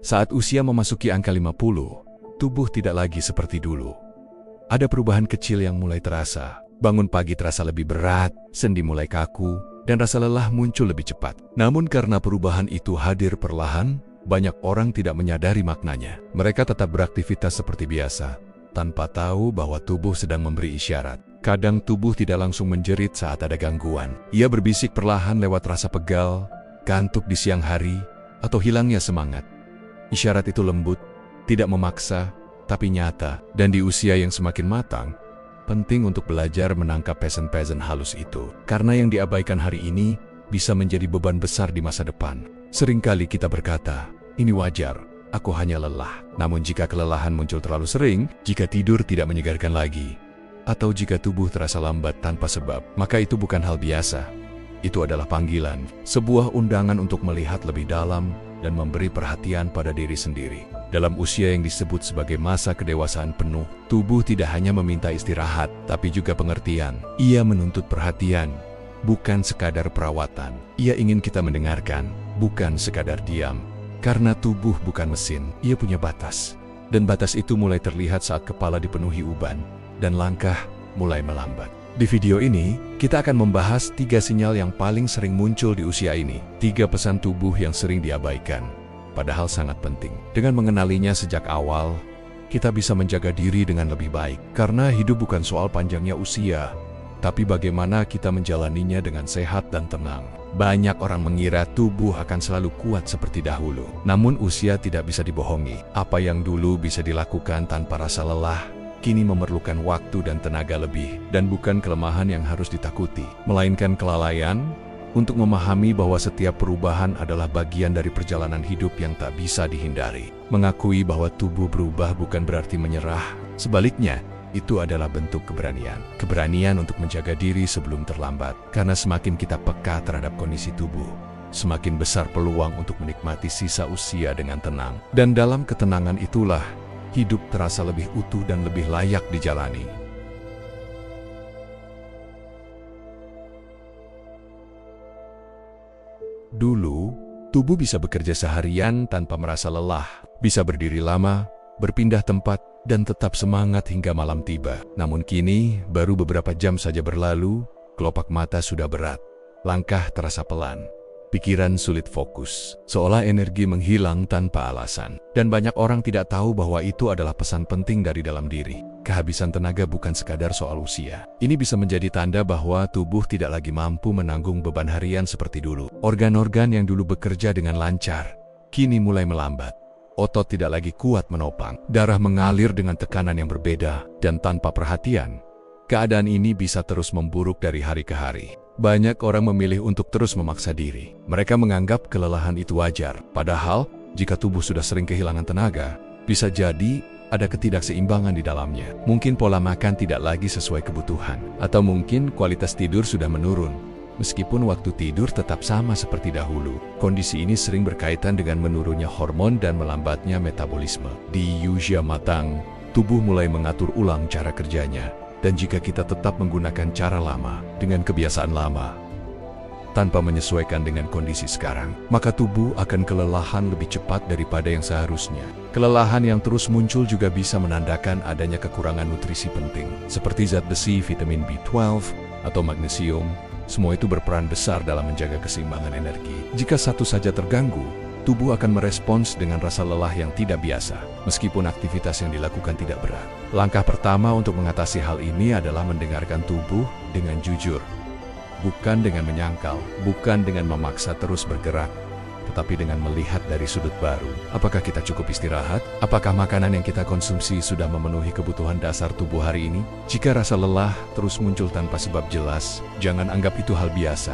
Saat usia memasuki angka 50, tubuh tidak lagi seperti dulu. Ada perubahan kecil yang mulai terasa. Bangun pagi terasa lebih berat, sendi mulai kaku, dan rasa lelah muncul lebih cepat. Namun karena perubahan itu hadir perlahan, banyak orang tidak menyadari maknanya. Mereka tetap beraktivitas seperti biasa, tanpa tahu bahwa tubuh sedang memberi isyarat. Kadang tubuh tidak langsung menjerit saat ada gangguan. Ia berbisik perlahan lewat rasa pegal, kantuk di siang hari, atau hilangnya semangat. Isyarat itu lembut, tidak memaksa, tapi nyata. Dan di usia yang semakin matang, penting untuk belajar menangkap pesan-pesan halus itu. Karena yang diabaikan hari ini bisa menjadi beban besar di masa depan. Seringkali kita berkata, ini wajar, aku hanya lelah. Namun jika kelelahan muncul terlalu sering, jika tidur tidak menyegarkan lagi, atau jika tubuh terasa lambat tanpa sebab, maka itu bukan hal biasa. Itu adalah panggilan, sebuah undangan untuk melihat lebih dalam dan memberi perhatian pada diri sendiri. Dalam usia yang disebut sebagai masa kedewasaan penuh, tubuh tidak hanya meminta istirahat, tapi juga pengertian. Ia menuntut perhatian, bukan sekadar perawatan. Ia ingin kita mendengarkan, bukan sekadar diam. Karena tubuh bukan mesin, ia punya batas. Dan batas itu mulai terlihat saat kepala dipenuhi uban, dan langkah mulai melambat. Di video ini, kita akan membahas 3 sinyal yang paling sering muncul di usia ini. 3 pesan tubuh yang sering diabaikan, padahal sangat penting. Dengan mengenalinya sejak awal, kita bisa menjaga diri dengan lebih baik. Karena hidup bukan soal panjangnya usia, tapi bagaimana kita menjalaninya dengan sehat dan tenang. Banyak orang mengira tubuh akan selalu kuat seperti dahulu. Namun usia tidak bisa dibohongi. Apa yang dulu bisa dilakukan tanpa rasa lelah, kini memerlukan waktu dan tenaga lebih, dan bukan kelemahan yang harus ditakuti, melainkan kelalaian untuk memahami bahwa setiap perubahan adalah bagian dari perjalanan hidup yang tak bisa dihindari. Mengakui bahwa tubuh berubah bukan berarti menyerah, sebaliknya, itu adalah bentuk keberanian. Keberanian untuk menjaga diri sebelum terlambat, karena semakin kita peka terhadap kondisi tubuh, semakin besar peluang untuk menikmati sisa usia dengan tenang. Dan dalam ketenangan itulah, hidup terasa lebih utuh dan lebih layak dijalani. Dulu, tubuh bisa bekerja seharian tanpa merasa lelah, bisa berdiri lama, berpindah tempat, dan tetap semangat hingga malam tiba. Namun kini, baru beberapa jam saja berlalu, kelopak mata sudah berat, langkah terasa pelan. Pikiran sulit fokus, seolah energi menghilang tanpa alasan. Dan banyak orang tidak tahu bahwa itu adalah pesan penting dari dalam diri. Kehabisan tenaga bukan sekadar soal usia. Ini bisa menjadi tanda bahwa tubuh tidak lagi mampu menanggung beban harian seperti dulu. Organ-organ yang dulu bekerja dengan lancar, kini mulai melambat. Otot tidak lagi kuat menopang. Darah mengalir dengan tekanan yang berbeda, dan tanpa perhatian, keadaan ini bisa terus memburuk dari hari ke hari. Banyak orang memilih untuk terus memaksa diri. Mereka menganggap kelelahan itu wajar. Padahal, jika tubuh sudah sering kehilangan tenaga, bisa jadi ada ketidakseimbangan di dalamnya. Mungkin pola makan tidak lagi sesuai kebutuhan. Atau mungkin kualitas tidur sudah menurun. Meskipun waktu tidur tetap sama seperti dahulu. Kondisi ini sering berkaitan dengan menurunnya hormon dan melambatnya metabolisme. Di usia matang, tubuh mulai mengatur ulang cara kerjanya. Dan jika kita tetap menggunakan cara lama, dengan kebiasaan lama, tanpa menyesuaikan dengan kondisi sekarang, maka tubuh akan kelelahan lebih cepat daripada yang seharusnya. Kelelahan yang terus muncul juga bisa menandakan adanya kekurangan nutrisi penting, seperti zat besi, vitamin B12, atau magnesium. Semua itu berperan besar dalam menjaga keseimbangan energi. Jika satu saja terganggu, tubuh akan merespons dengan rasa lelah yang tidak biasa, meskipun aktivitas yang dilakukan tidak berat. Langkah pertama untuk mengatasi hal ini adalah mendengarkan tubuh dengan jujur. Bukan dengan menyangkal, bukan dengan memaksa terus bergerak, tetapi dengan melihat dari sudut baru. Apakah kita cukup istirahat? Apakah makanan yang kita konsumsi sudah memenuhi kebutuhan dasar tubuh hari ini? Jika rasa lelah terus muncul tanpa sebab jelas, jangan anggap itu hal biasa.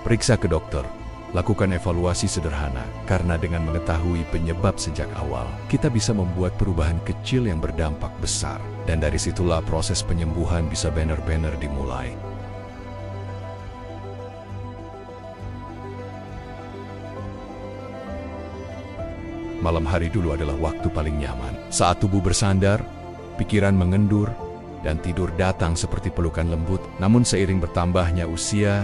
Periksa ke dokter. Lakukan evaluasi sederhana, karena dengan mengetahui penyebab sejak awal, kita bisa membuat perubahan kecil yang berdampak besar. Dan dari situlah proses penyembuhan bisa benar-benar dimulai. Malam hari dulu adalah waktu paling nyaman. Saat tubuh bersandar, pikiran mengendur, dan tidur datang seperti pelukan lembut. Namun seiring bertambahnya usia,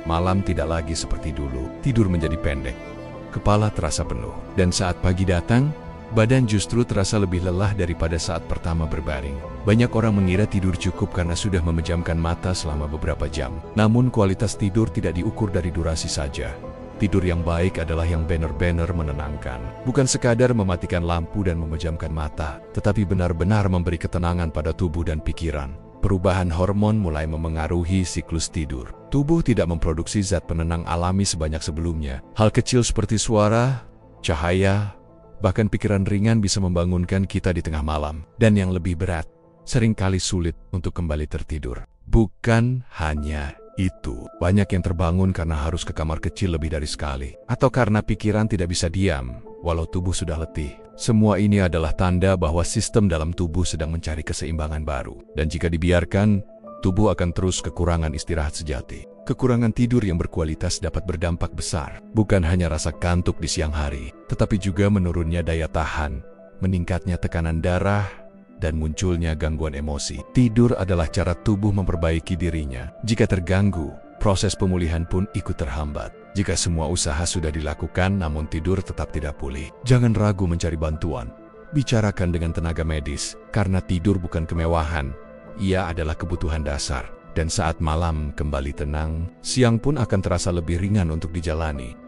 malam tidak lagi seperti dulu. Tidur menjadi pendek. kepala terasa penuh. Dan saat pagi datang, badan justru terasa lebih lelah daripada saat pertama berbaring. Banyak orang mengira tidur cukup karena sudah memejamkan mata selama beberapa jam. Namun kualitas tidur tidak diukur dari durasi saja. Tidur yang baik adalah yang benar-benar menenangkan. Bukan sekadar mematikan lampu dan memejamkan mata, tetapi benar-benar memberi ketenangan pada tubuh dan pikiran. Perubahan hormon mulai memengaruhi siklus tidur. Tubuh tidak memproduksi zat penenang alami sebanyak sebelumnya. Hal kecil seperti suara, cahaya, bahkan pikiran ringan bisa membangunkan kita di tengah malam. Dan yang lebih berat, seringkali sulit untuk kembali tertidur. Bukan hanya itu, banyak yang terbangun karena harus ke kamar kecil lebih dari sekali, atau karena pikiran tidak bisa diam, walau tubuh sudah letih. Semua ini adalah tanda bahwa sistem dalam tubuh sedang mencari keseimbangan baru. Dan jika dibiarkan, tubuh akan terus kekurangan istirahat sejati. Kekurangan tidur yang berkualitas dapat berdampak besar, bukan hanya rasa kantuk di siang hari, tetapi juga menurunnya daya tahan, meningkatnya tekanan darah, dan munculnya gangguan emosi. Tidur adalah cara tubuh memperbaiki dirinya. Jika terganggu, proses pemulihan pun ikut terhambat. Jika semua usaha sudah dilakukan namun tidur tetap tidak pulih, jangan ragu mencari bantuan. Bicarakan dengan tenaga medis, karena tidur bukan kemewahan, ia adalah kebutuhan dasar. Dan saat malam kembali tenang, siang pun akan terasa lebih ringan untuk dijalani.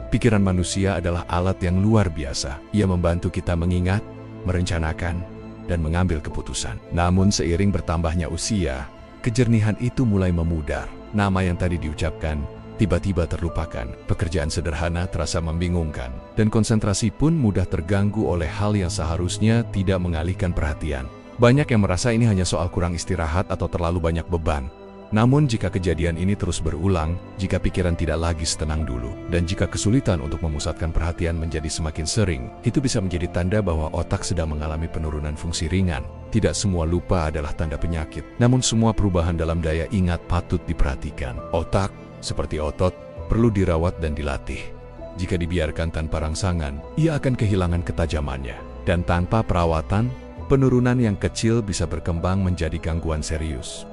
Pikiran manusia adalah alat yang luar biasa. Ia membantu kita mengingat, merencanakan, dan mengambil keputusan. Namun seiring bertambahnya usia, kejernihan itu mulai memudar. Nama yang tadi diucapkan tiba-tiba terlupakan. Pekerjaan sederhana terasa membingungkan, dan konsentrasi pun mudah terganggu oleh hal yang seharusnya tidak mengalihkan perhatian. Banyak yang merasa ini hanya soal kurang istirahat atau terlalu banyak beban. Namun jika kejadian ini terus berulang, jika pikiran tidak lagi setenang dulu, dan jika kesulitan untuk memusatkan perhatian menjadi semakin sering, itu bisa menjadi tanda bahwa otak sedang mengalami penurunan fungsi ringan. Tidak semua lupa adalah tanda penyakit, namun semua perubahan dalam daya ingat patut diperhatikan. Otak, seperti otot, perlu dirawat dan dilatih. Jika dibiarkan tanpa rangsangan, ia akan kehilangan ketajamannya. Dan tanpa perawatan, penurunan yang kecil bisa berkembang menjadi gangguan serius.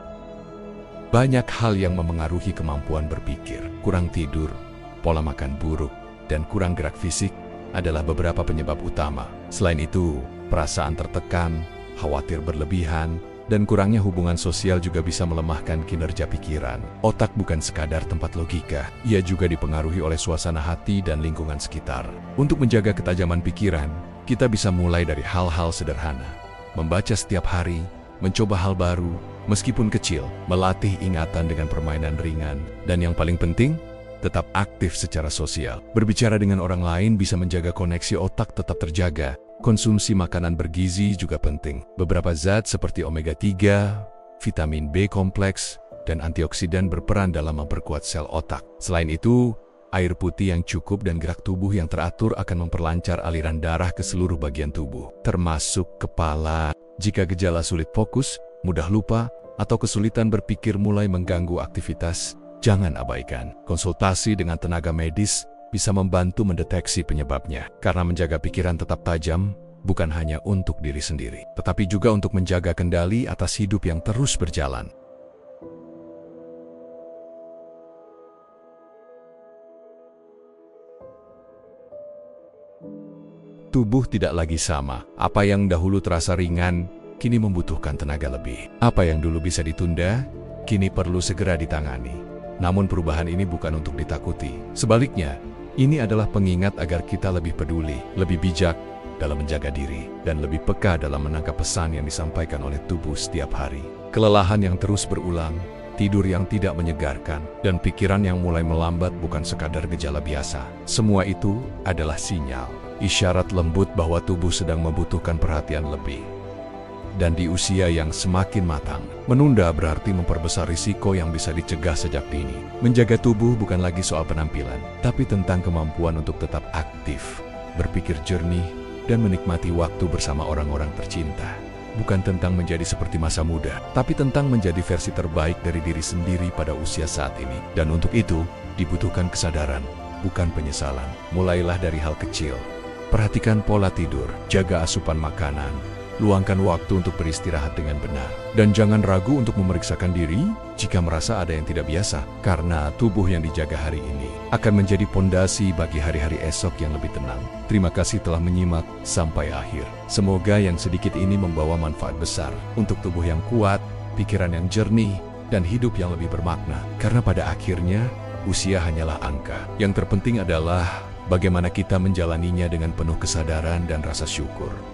Banyak hal yang memengaruhi kemampuan berpikir. Kurang tidur, pola makan buruk, dan kurang gerak fisik adalah beberapa penyebab utama. Selain itu, perasaan tertekan, khawatir berlebihan, dan kurangnya hubungan sosial juga bisa melemahkan kinerja pikiran. Otak bukan sekadar tempat logika, ia juga dipengaruhi oleh suasana hati dan lingkungan sekitar. Untuk menjaga ketajaman pikiran, kita bisa mulai dari hal-hal sederhana. Membaca setiap hari, mencoba hal baru, meskipun kecil, melatih ingatan dengan permainan ringan, dan yang paling penting, tetap aktif secara sosial. Berbicara dengan orang lain bisa menjaga koneksi otak tetap terjaga. Konsumsi makanan bergizi juga penting. Beberapa zat seperti omega-3, vitamin B kompleks, dan antioksidan berperan dalam memperkuat sel otak. Selain itu, air putih yang cukup dan gerak tubuh yang teratur akan memperlancar aliran darah ke seluruh bagian tubuh, termasuk kepala. Jika gejala sulit fokus, mudah lupa, atau kesulitan berpikir mulai mengganggu aktivitas, jangan abaikan. Konsultasi dengan tenaga medis bisa membantu mendeteksi penyebabnya. Karena menjaga pikiran tetap tajam, bukan hanya untuk diri sendiri, tetapi juga untuk menjaga kendali atas hidup yang terus berjalan. Tubuh tidak lagi sama. Apa yang dahulu terasa ringan, kini membutuhkan tenaga lebih. Apa yang dulu bisa ditunda, kini perlu segera ditangani. Namun perubahan ini bukan untuk ditakuti. Sebaliknya, ini adalah pengingat agar kita lebih peduli, lebih bijak dalam menjaga diri, dan lebih peka dalam menangkap pesan yang disampaikan oleh tubuh setiap hari. Kelelahan yang terus berulang, tidur yang tidak menyegarkan, dan pikiran yang mulai melambat bukan sekadar gejala biasa. Semua itu adalah sinyal, isyarat lembut bahwa tubuh sedang membutuhkan perhatian lebih. Dan di usia yang semakin matang, menunda berarti memperbesar risiko yang bisa dicegah sejak dini. Menjaga tubuh bukan lagi soal penampilan, tapi tentang kemampuan untuk tetap aktif, berpikir jernih, dan menikmati waktu bersama orang-orang tercinta. Bukan tentang menjadi seperti masa muda, tapi tentang menjadi versi terbaik dari diri sendiri pada usia saat ini. Dan untuk itu, dibutuhkan kesadaran, bukan penyesalan. Mulailah dari hal kecil. Perhatikan pola tidur, jaga asupan makanan, Luangkan waktu untuk beristirahat dengan benar. Dan jangan ragu untuk memeriksakan diri jika merasa ada yang tidak biasa. Karena tubuh yang dijaga hari ini akan menjadi pondasi bagi hari-hari esok yang lebih tenang. Terima kasih telah menyimak sampai akhir. Semoga yang sedikit ini membawa manfaat besar untuk tubuh yang kuat, pikiran yang jernih, dan hidup yang lebih bermakna. Karena pada akhirnya, usia hanyalah angka. Yang terpenting adalah bagaimana kita menjalaninya dengan penuh kesadaran dan rasa syukur.